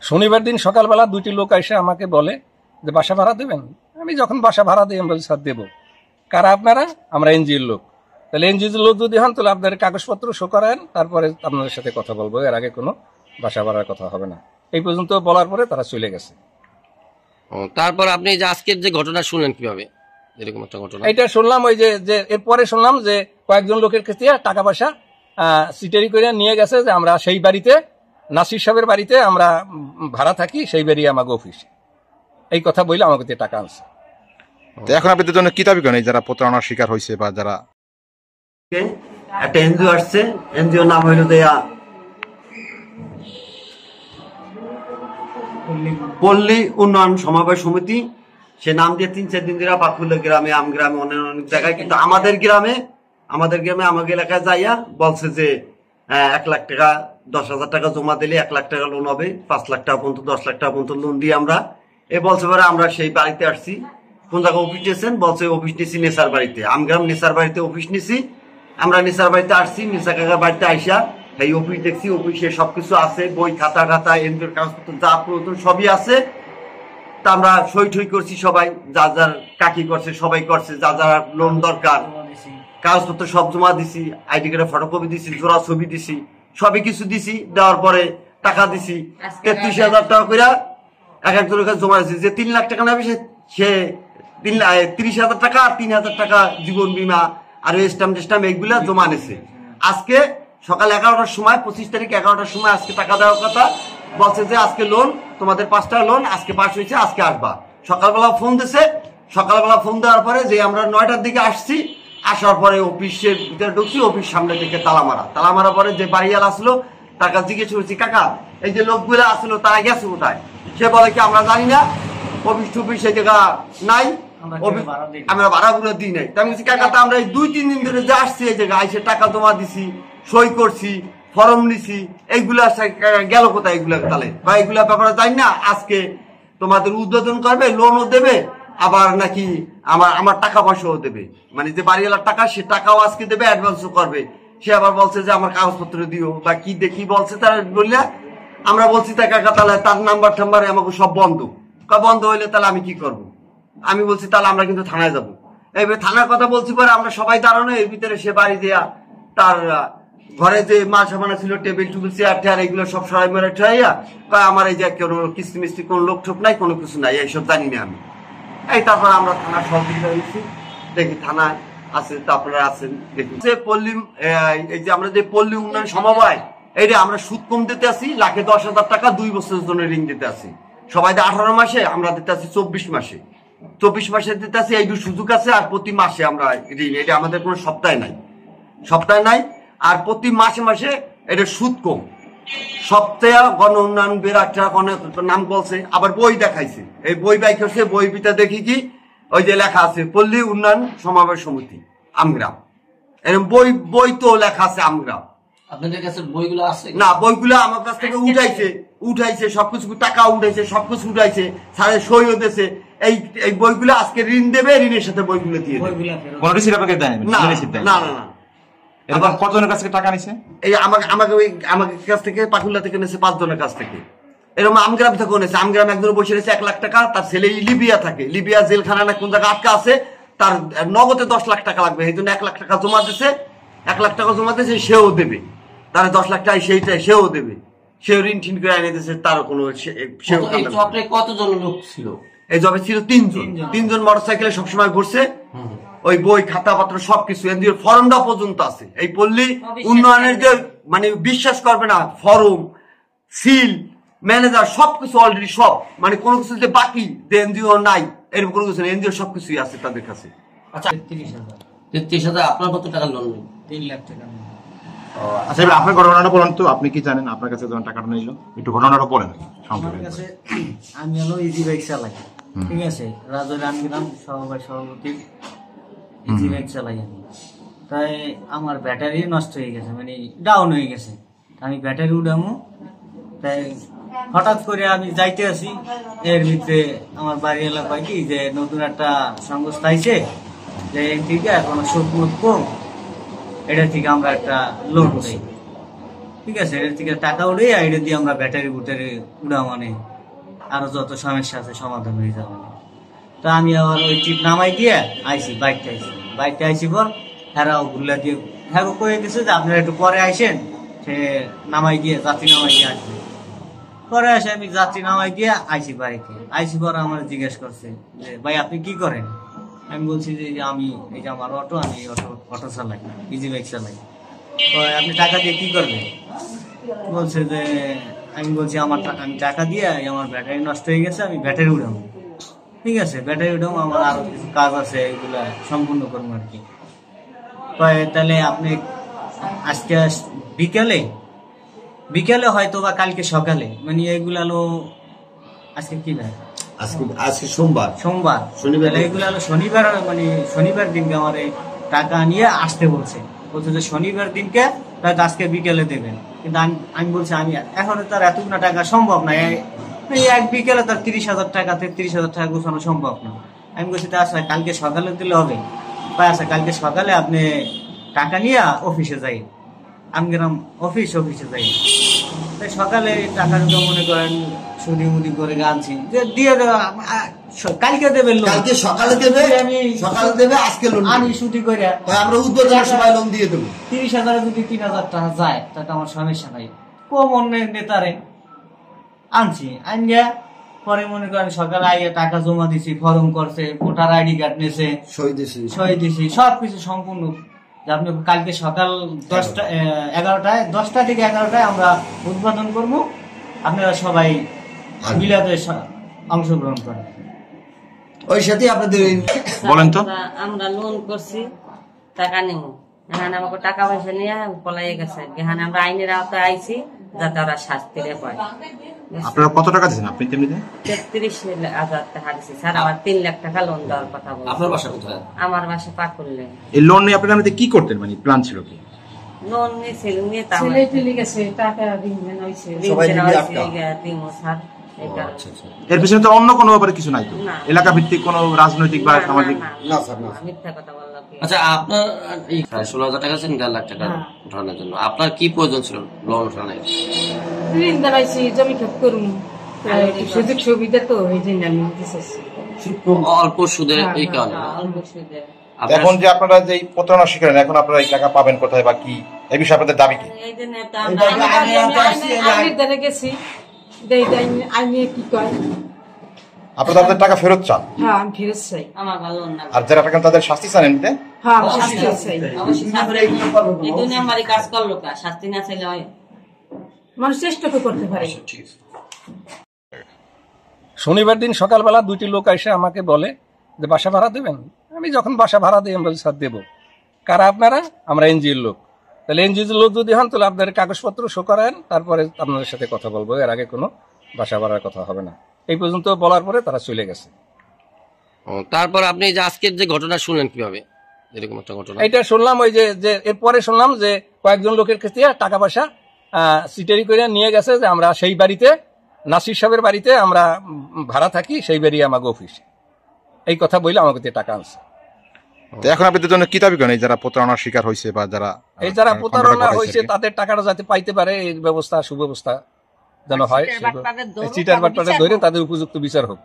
শনিবার দিন সকালবেলা 2টি লোক এসে আমাকে বলে যে বাসা ভাড়া দেবেন। আমি যখন বাসা ভাড়া দিই আমি বলছি স্যার দেবো। কারা আপনারা? আমরা এনজিওর লোক। তাহলে এনজিওর লোক যদি হন তাহলে আপনাদের কাগজপত্র শো করেন, তারপরে আপনাদের সাথে কথা বলবো, এর আগে কোনো বাসা ভাড়ার কথা হবে না। এই পর্যন্ত বলার পরে তারা চলে গেছে। তারপর আপনি যে আজকের যে ঘটনা শুনলেন কিভাবে? এরকম একটা ঘটনা এটা শুনলাম ওই যে এরপরে শুনলাম যে কয়েকজন লোকের কাছে টাকা পয়সা সিটারি করে নিয়ে গেছে, যে আমরা সেই বাড়িতে নাসির সাহেবের বাড়িতে আমরা ভাড়া থাকি, সেই বাড়ি আমাকে অফিস, এই কথা বলে আমাকে টাকা আনছে। এখন আপনাদের জন্য কি দাবি করেন যারা প্রতারণার শিকার হয়েছে বা যারা? একটা এনজিও আসছে, এনজিও নাম হইল দেয়া পল্লী উন্নয়ন সমবায় সমিতি। সে নাম দিয়ে 3-4 দিন ধরে পাকুল্লা গ্রামে, আম গ্রামে, অনেক জায়গায়, কিন্তু আমাদের গ্রামে আমাদের এলাকায় যাইয়া বলছে যে 1 লাখ টাকা 10,000 টাকা জমা দিলে 1 লাখ টাকা লোন হবে, 5 লাখ টাকা পর্যন্ত 10 লাখ টাকা পর্যন্ত লোন দিয়ে আমরা বলছে পরে আমরা সেই বাড়িতে আসছি। কোন জায়গায় অফিস নিয়েছেন? বলছে অফিস নিয়েছি নেসার বাড়িতে, আমগ্রাম নেসার বাড়িতে অফিস নিয়েছি। আমরা নেসার বাড়িতে আসছি, নেসা কাকার বাড়িতে আইসা এই অফিস দেখছি, অফিসে সবকিছু আছে, বই খাতা এনজিওর কাগজপত্র যা প্রয়োজন সবই আছে। তা আমরা সই ঠই করছি, সবাই যা যার কাকি করছে, সবাই করছে, যা যা লোন দরকার কাগজপত্র সব জমা দিছি, আইডি কার্ডের ফটোকপি দিছি, জোড়া ছবি দিছি, সবই কিছু দিছি। দেওয়ার পরে টাকা দিছি 33,000 টাকা করে একজনের কাছে জমা দিছি। যে 3 লাখ টাকা নেবে সে 30,000 টাকা আর 3,000 টাকা জীবন বীমা আর স্ট্যাম্প এইগুলা জমা নিছে। আজকে সকাল 11টার সময়, 25 তারিখ 11টার সময় আজকে টাকা দেওয়ার কথা বলছে যে আজকে লোন তোমাদের 5টা লোন আজকে পাস হয়েছে, আজকে আসবা। সকালবেলা ফোন দিছে, সকালবেলা ফোন দেওয়ার পরে যে আমরা 9টার দিকে আসছি, আসার পরে অফিসের ভিতরে ঢুকছি, অফিস সামনে থেকে তালা মারা পরে যে বাড়িওয়ালা আসলো তার কাছে জিজ্ঞেস করছি, কাকা এই যে লোকগুলো আসলো তারা গেছে কোথায়? সে বলে কি আমরা জানি না, অফিস টুফিস সেই জায়গা নাই, আমরা ভাড়াগুলো দিই নাই। আমি বলছি কাকা তা আমরা এই 2-3 দিন ধরে যে আসছি এই জায়গায় এসে টাকা জমা দিছি, সই করছি, ফর্ম নিছি, এইগুলা গেল কোথায়? এগুলা তাহলে বা এগুলা ব্যাপারে জানি না। আজকে তোমাদের উদ্বোধন করবে, লোনও দেবে, আবার নাকি আমার টাকা পয়সাও দেবে, মানে যে বাড়িওয়ালার টাকা সে টাকাও আজকে দেবে, অ্যাডভান্সও করবে। সে আবার বলছে যে আমার কাগজপত্র দিও বা কি দেখি বলছে তারা বললে আমরা বলছি তা কাকা তাহলে তার নাম্বার টাম্বার আমাকে সব বন্ধ হইলে তাহলে আমি কি করব? আমি বলছি তাহলে আমরা কিন্তু থানায় যাবো। এইভাবে থানার কথা বলছি পরে আমরা সবাই দাঁড়ানো, এর ভিতরে সে বাড়ি দেয়া তার ঘরে যে মাল সামানা ছিল, টেবিল টুবিল চেয়ার টেয়ার এগুলো সব সরাই মেরে ঠাইয়া আমার এই যে কোনো কিস্তি মিস্তি কোনো লোক ঠোক নাই, কোনো কিছু নাই, এইসব জানি না আমি। তারপর আমরা থানার সহযোগিতা দিচ্ছি, দেখি থানায় আছে, তারপরে আছেন দেখি যে পল্লী এই যে আমরা যে পল্লী উন্নয়ন সমবায় এইটা আমরা সুদ কম দিতে আসি, লাখে 10,000 টাকা 2 বছরের জন্য ঋণ দিতে আসি। সবাই 18 মাসে, আমরা দিতে আসি 24 মাসে। 24 মাসে দিতে আসি, এইটু সুযোগ আছে। আর প্রতি মাসে আমরা ঋণ, এটা আমাদের কোনো সপ্তাহে নাই। আর প্রতি মাসে এটা সুদ কম। সপ্তাহে গণ উন্নয়ন বিরাটরা নাম বলছে, আবার বই দেখাইছে, এই বই বাই করছে, বই পিতা দেখি কি ওই যে লেখা আছে পল্লী উন্নয়ন সমবায় সমিতি আমগ্রাম, এরকম বই তো লেখা আছে আমগ্রাম। আপনাদের কাছে বইগুলো আছে না? বইগুলো আমার কাছ থেকে উঠাইছে সবকিছু, টাকা উঠাইছে, সবকিছু উঠাইছে, স্যারের সইও দিয়েছে। এই বইগুলো আজকে ঋণ দেবে, ঋণের সাথে বইগুলো দিয়ে দেবে। না এরকম কতজনের কাছ থেকে টাকা নিছে? এই আমাকে কাছ থেকে পাকুল্লা থেকে নিয়েছে 5 জনের কাছ থেকে। এরকম আমগ্রাম থেকে নিয়েছে। আমগ্রাম একজন বসে রয়েছে 1 লাখ টাকা, তার ছেলে লিবিয়া থাকে, লিবিয়া জেলখানা না কোন জায়গায় আটকা আছে, তার নগদে 10 লাখ টাকা লাগবে, এই জন্য 1 লাখ টাকা জমা দিছে। 1 লাখ টাকা জমা দিয়েছে, সেও দেবে, তার 10 লাখ টাকা সেইটাই সেও দেবে, সেও ঋণ ঠিন করে এনে দিয়েছে, তারও কোনো কতজন লোক ছিল? এই জবে ছিল 3জন মোটরসাইকেলে সবসময় ঘুরছে। ওই বই খাতা পত্র সবকিছু, এনজিওর ফর্মটা পর্যন্ত আছে। এই পল্লী উন্নয়নের যে মানে বিশ্বাস করবে না, ফর্ম, সিল, ম্যানেজার সবকিছু অলরেডি সব, মানে কোনো কিছু যে বাকি যে এনজিও নাই এরকম কোনো কিছু নেই, এনজিও সবকিছুই আছে তাদের কাছে। আচ্ছা 33,000 আপনার কত টাকা লোন? 3 লাখ টাকা। আচ্ছা আপনার ঘটনাটা বলেন তো, আপনি কি জানেন আপনার কাছে যখন টাকাটা নিল, একটু ঘটনাটা বলেন। আমার কাছে আমি হলো ইজি বাইক চালাই, ঠিক আছে, রাজৌরি আমগ্রাম সভাপতি ইজি বাইক চালাই আমি। তাই আমার ব্যাটারি নষ্ট হয়ে গেছে, মানে ডাউন হয়ে গেছে, আমি ব্যাটারি উঠামো, তাই হঠাৎ করে আমি যাইতে আসি, এর ভিতরে আমার বাড়ি এলাকায় কি যে নতুন একটা সংস্থা আইছে, যে ঠিক আছে কোনো সুদ মুদ কম, এটা থেকে আমরা একটা লোন দেই। ঠিক আছে, এর থেকে টাকা উঠে এটা দিয়ে আমরা ব্যাটারি বুটারি উড়া মানে আরো যত সমস্যা আছে সমাধান হয়ে যাবে। তো আমি আবার ওই টিপ নামাই দিয়ে আইসি, বাইকটা আইসি পর হেরাও ঘুরলা দিয়ে হ্যাঁ কয়ে গেছে যে আপনারা একটু পরে আইসেন, সে নামাই দিয়ে যাত্রী নামাই দিয়ে আসবে। পরে আসে আমি যাত্রী নামাই দিয়ে আইসি বাড়িতে। আইসি পরে আমার জিজ্ঞেস করছে যে ভাই আপনি কি করেন? আমি বলছি যে আমি এই যে আমার অটো, আমি অটো চালাই, ইজি বাইক চালাই। আপনি টাকা দিয়ে কি করবেন? বলছে যে আমি বলছি আমি টাকা দিয়ে আমার ব্যাটারি নষ্ট হয়ে গেছে, আমি ব্যাটারি উঠাবো। ঠিক আছে, ব্যাটারি উঠাবো, আমার আরো কিছু কাজ আছে, এগুলা সম্পূর্ণ করবো আর কি। তাহলে আপনি আজকে বিকেলে হয়তো বা কালকে সকালে, মানে এগুলা হলো আজকে কি ভাই, আজকে সোমবার, তাহলে এগুলো হলো শনিবার, মানে শনিবার দিনকে আমার টাকা নিয়ে আসতে বলছে যে শনিবার দিনকে তাহলে আজকে বিকেলে দেবেন। কিন্তু আমি বলছি আমি এখন তার এতগুলো টাকা সম্ভব না, এক বিকেলে তার 30,000 টাকা 33,000 টাকা গোছানো সম্ভব না। আমি বলছি আচ্ছা কালকে সকালে দিলে হবে। আচ্ছা কালকে সকালে আপনি টাকা নিয়ে অফিসে যাই, আমগ্রাম অফিসে যাই। তাই সকালে টাকা মনে করেন সুদি মুদি করে গানছি যে দিয়ে দেওয়া, কালকে দেবেন, কালকে সকালে দেবে, আজকে আমি ছুটি করে আমরা উদ্বোধনের সময় লোন দিয়ে দেবো। 30,000 যদি 3,000 টাকা যায় তাতে আমার সমস্যা নাই। কম অন্য নেতারে আনছি, আনিয়া পরে মনে করেন সকালে আইয়া টাকা জমা দিছি, ফর্ম করছে, ভোটার আইডি কার্ড নিয়েছে, সই দিছি, সবকিছু সম্পূর্ণ। আপনি কালকে সকাল 10টা থেকে 11টায় আমরা উদ্বোধন করবো, আপনারা সবাই মিলাতে অংশগ্রহণ করেন। ওই সাথে আপনাদের বলেন তো। আমরা লোন করছি, টাকা নেব, এখানে আমাকে টাকা পয়সা নিয়ে পলাই গেছে। এখানে আমরা আইনের আওতায় আইছি যাতে ওরা শাস্তি পায়। আপনারা কত টাকা দিয়েছেন আপনি তেমনিতে? 33,000 টাকা দিচ্ছি স্যার, আমার 3 লাখ টাকা লোন দেওয়ার কথা বলছি। আপনার বাসা কোথায়? আমার বাসা পাকুড়লে। এই লোন নিয়ে আপনারা কি করতেন, মানে প্ল্যান ছিল কি? লোন নিয়েছিল, নিয়ে ছেলে পেলে গেছে, টাকা ঋণ হয়েছে, দিব স্যার। এর পিছনে তো অন্য কোনো ব্যাপারে কিছু নাই তো? এলাকা ভিত্তিক কোনো রাজনৈতিক বা সামাজিক? মিথ্যা কথা বললাম। আচ্ছা আপনার এই 16,000 টাকা ছিল 1.5 লাখ টাকা উঠানোর জন্য আপনার কি প্রয়োজন ছিল লোন উঠানোর? ঋণ দাঁড়াইছি, জমি খেত করুন, সুযোগ সুবিধা তো এই জন্য আমি দিতেছি। অল্প সুদে, এই কারণে। এখন যে আপনারা যে প্রতারণা শিকার, এখন আপনারা এই টাকা পাবেন কোথায় বা কি, এই বিষয়ে আপনাদের দাবি কি? এই জন্য আমি ধরে গেছি, আমি কি কয় আপনারা তাদের টাকা ফেরত চান? হ্যাঁ আমি ফেরত চাই। আমার ভালো না, আর যারা টাকা তাদের শাস্তি চান এমনিতে? হ্যাঁ আমি শাস্তি চাই। এই দুনিয়া আমারই কাজ করলো, শাস্তি না চাইলে হয়? মানুষ চেষ্টা তো করতে পারে। শনিবার দিন সকালবেলা 2টি লোক এসে আমাকে বলে যে বাসা ভাড়া দেবেন। আমি যখন বাসা ভাড়া দিই আমি বলি স্যার দেবো। কারা আপনারা? আমরা এনজিওর লোক। তাহলে এনজিওর লোক যদি হন তাহলে আপনাদের কাগজপত্র শো করেন, তারপরে আপনাদের সাথে কথা বলবো, এর আগে কোনো বাসা ভাড়ার কথা হবে না। এই পর্যন্ত বলার পরে তারা চলে গেছে। তারপর আপনি যে আজকের যে ঘটনা শুনলেন কিভাবে, এরকম একটা ঘটনা? এইটা শুনলাম ওই যে এরপরে শুনলাম যে কয়েকজন লোকের কাছে টাকা পয়সা সিটারি করে নিয়ে গেছে, যে আমরা সেই বাড়িতে, নাসির সাহেবের বাড়িতে আমরা ভাড়া থাকি, সেই বাড়ি আমাকে অফিস, এই কথা বলে আমাকে টাকা আনছে। এখন আপনাদের জন্য কি দাবি করেন, যারা প্রতারণার শিকার হয়েছে বা যারা প্রতারণা হয়েছে তাদের টাকাটা যাতে পাইতে পারে, এই ব্যবস্থা সুব্যবস্থা যেন হয়, চিটার বাটপারে ধরে তাদের উপযুক্ত বিচার হোক।